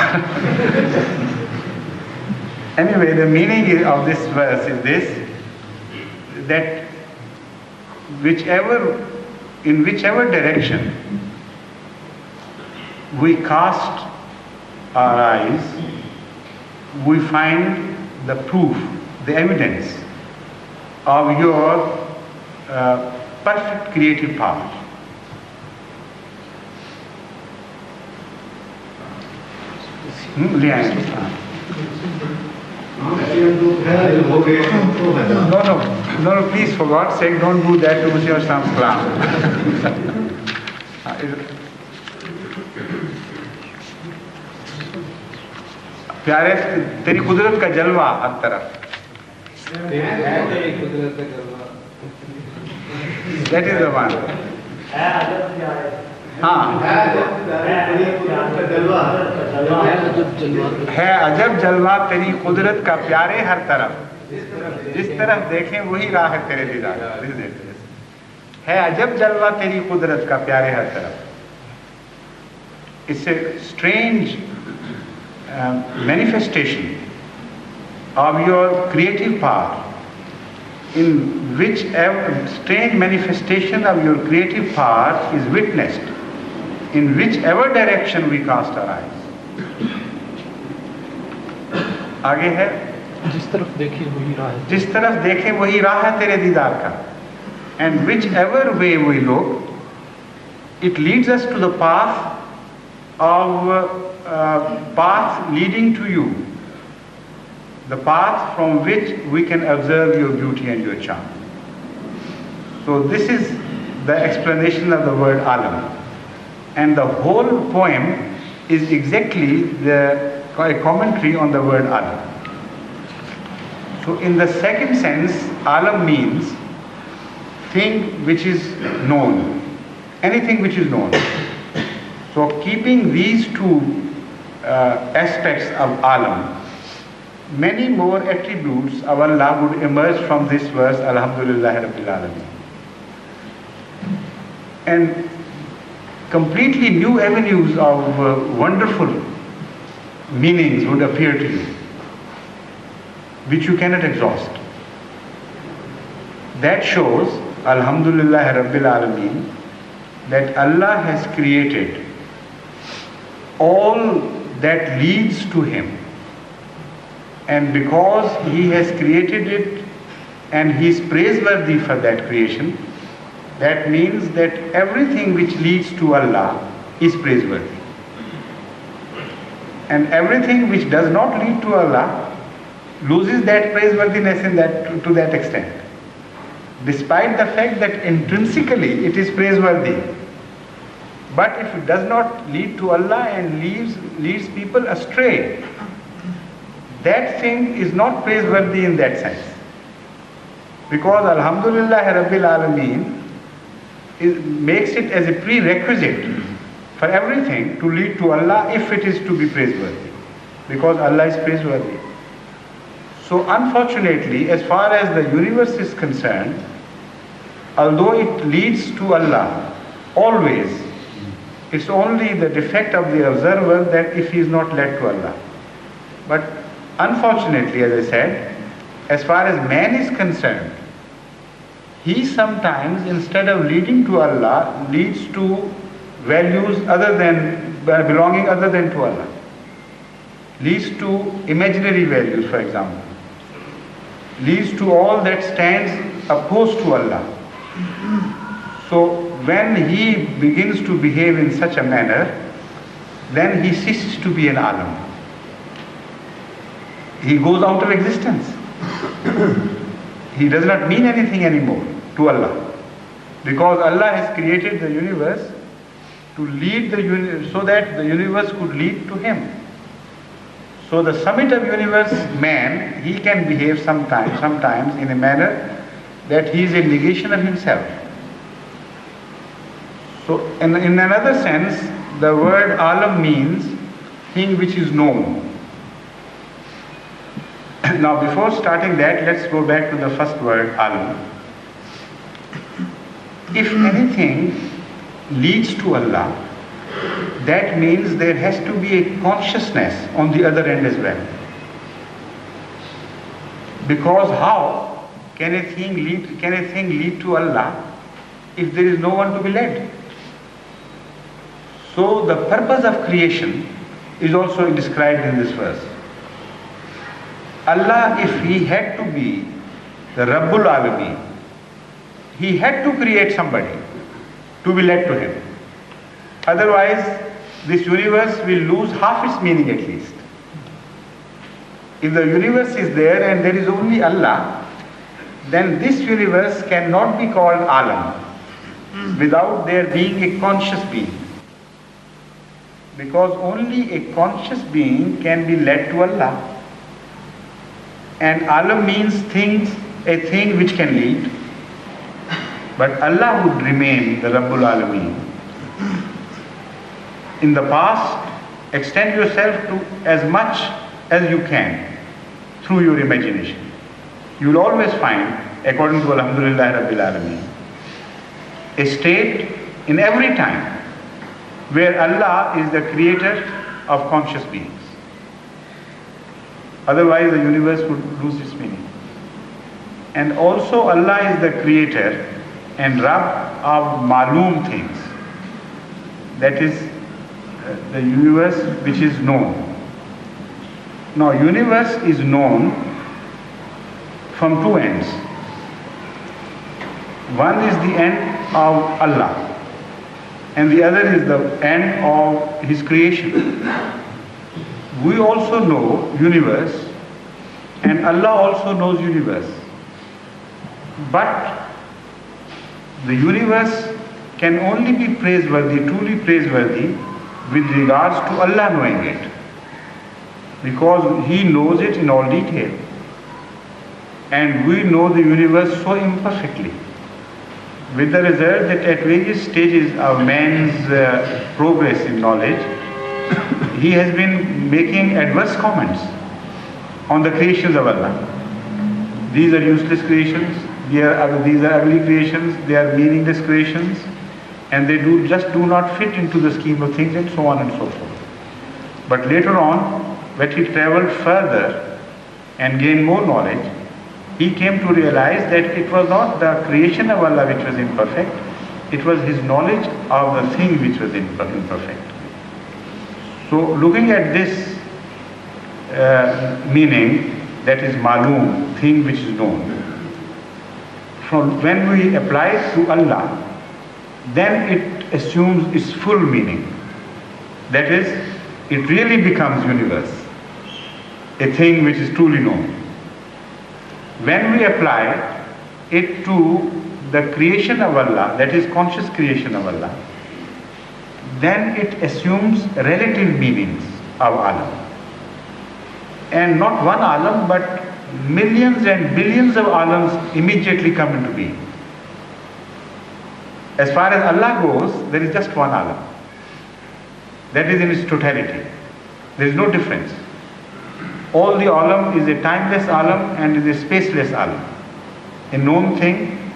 Anyway, the meaning of this verse is this, that in whichever direction we cast our eyes, we find the proof, the evidence of your perfect creative power. No, please, for God's sake, don't do that to Mr. Islam's class. प्यारे तेरी कुदरत का जलवा हर तरफ. That is the one. हाँ, है अजब जलवा तेरी कुदरत का प्यारे हर तरफ, जिस तरफ देखें वही राह है तेरे दीदार. है अजब जलवा तेरी कुदरत का प्यारे हर तरफ. It's a strange manifestation of your creative power, in which strange manifestation of your creative power is witnessed in whichever direction we cast our eyes. आगे है, जिस तरफ देखें वही राह है, जिस तरफ देखें वही राह है तेरे दीदार का. And whichever way we look, it leads us to the path leading to you, the path from which we can observe your beauty and your charm. So this is the explanation of the word alam, and the whole poem is exactly a commentary on the word alam. So in the second sense, alam means thing which is known, anything which is known. So keeping these two aspects of alam, many more attributes of Allah would emerge from this verse, Alhamdulillah Rabbil Alameen. And completely new avenues of wonderful meanings would appear to you, which you cannot exhaust. That shows, Alhamdulillah Rabbil Alameen, that Allah has created all that leads to Him. And because He has created it and He is praiseworthy for that creation, that means that everything which leads to Allah is praiseworthy. And everything which does not lead to Allah loses that praiseworthiness to that extent, despite the fact that intrinsically it is praiseworthy. But if it does not lead to Allah and leads people astray, that thing is not praiseworthy in that sense. Because Alhamdulillah Rabbil Alameen makes it as a prerequisite for everything to lead to Allah if it is to be praiseworthy. Because Allah is praiseworthy. So unfortunately, as far as the universe is concerned, although it leads to Allah always, it's only the defect of the observer that if he is not led to Allah. But unfortunately, as I said, as far as man is concerned, he sometimes, instead of leading to Allah, leads to values belonging other than to Allah. Leads to imaginary values, for example. Leads to all that stands opposed to Allah. So when he begins to behave in such a manner, then he ceases to be an alam. He goes out of existence. He does not mean anything anymore to Allah. Because Allah has created the universe to lead the universe, so that the universe could lead to Him. So the summit of universe, man, he can behave sometimes in a manner that he is a negation of himself. So in another sense, the word alam means thing which is known. Now before starting that, let's go back to the first word, alam. If anything leads to Allah, that means there has to be a consciousness on the other end as well. Because how can a thing lead to Allah if there is no one to be led? So the purpose of creation is also described in this verse. Allah, if He had to be the Rabbul Alameen, He had to create somebody to be led to Him. Otherwise, this universe will lose half its meaning at least. If the universe is there and there is only Allah, then this universe cannot be called Alam without there being a conscious being. Because only a conscious being can be led to Allah. And Alam means things, a thing which can lead. But Allah would remain the Rabbul Alameen. In the past, extend yourself to as much as you can through your imagination. You will always find, according to Alhamdulillah Rabbil Alameen, a state in every time where Allah is the creator of conscious beings. Otherwise the universe would lose its meaning. And also Allah is the creator and Rabb of Maloom things. That is the universe which is known. Now universe is known from two ends. One is the end of Allah and the other is the end of His creation. We also know universe and Allah also knows universe. But the universe can only be praiseworthy, truly praiseworthy, with regards to Allah knowing it. Because He knows it in all detail. And we know the universe so imperfectly. With the result that at various stages of man's progress in knowledge, he has been making adverse comments on the creations of Allah. These are useless creations, these are ugly creations, they are meaningless creations, and they just do not fit into the scheme of things, and so on and so forth. But later on, when he traveled further and gained more knowledge, he came to realize that it was not the creation of Allah which was imperfect, it was his knowledge of the thing which was imperfect. So looking at this meaning, that is Maloom, thing which is known, from when we apply it to Allah, then it assumes its full meaning. That is, it really becomes universe, a thing which is truly known. When we apply it to the creation of Allah, that is conscious creation of Allah, then it assumes relative meanings of Alam. And not one Alam, but millions and billions of Alams immediately come into being. As far as Allah goes, there is just one Alam. That is in its totality. There is no difference. All the Alam is a timeless Alam and is a spaceless Alam. A known thing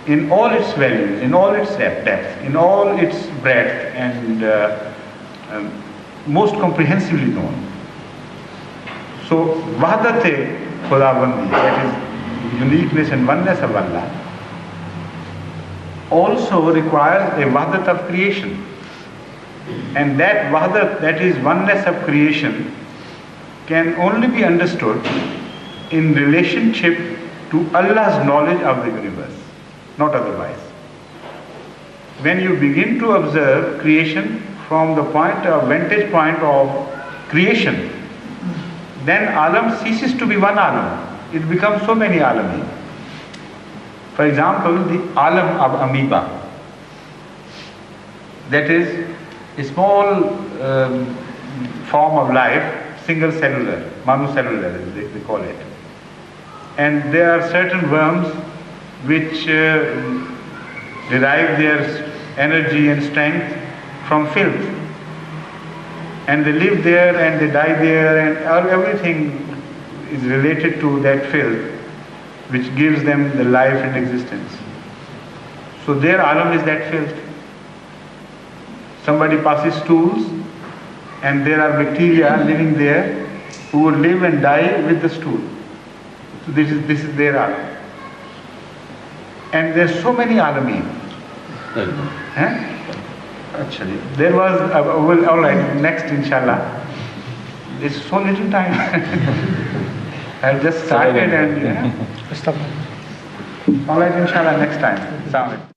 in all its values, in all its depth, in all its breadth, and most comprehensively known. So, Wahdat-e Khudabandi, that is uniqueness and oneness of Allah, also requires a Wahdat of creation. And that Wahdat, that is oneness of creation, can only be understood in relationship to Allah's knowledge of the universe, not otherwise. When you begin to observe creation from the vantage point of creation, then Alam ceases to be one Alam. It becomes so many Alami. For example, the Alam of amoeba, that is a small form of life, single cellular, monocellular they call it. And there are certain worms which derive their energy and strength from filth. And they live there and they die there, and everything is related to that filth which gives them the life and existence. So their Alam is that filth. Somebody passes stools and there are bacteria living there who would live and die with the stool. So this is their alam. And there's so many alameen. Actually, there was, well, all right, next inshallah. There's so little time. I've just started and, Astaghfirullah. all right, inshallah, next time. Assalamu alaikum.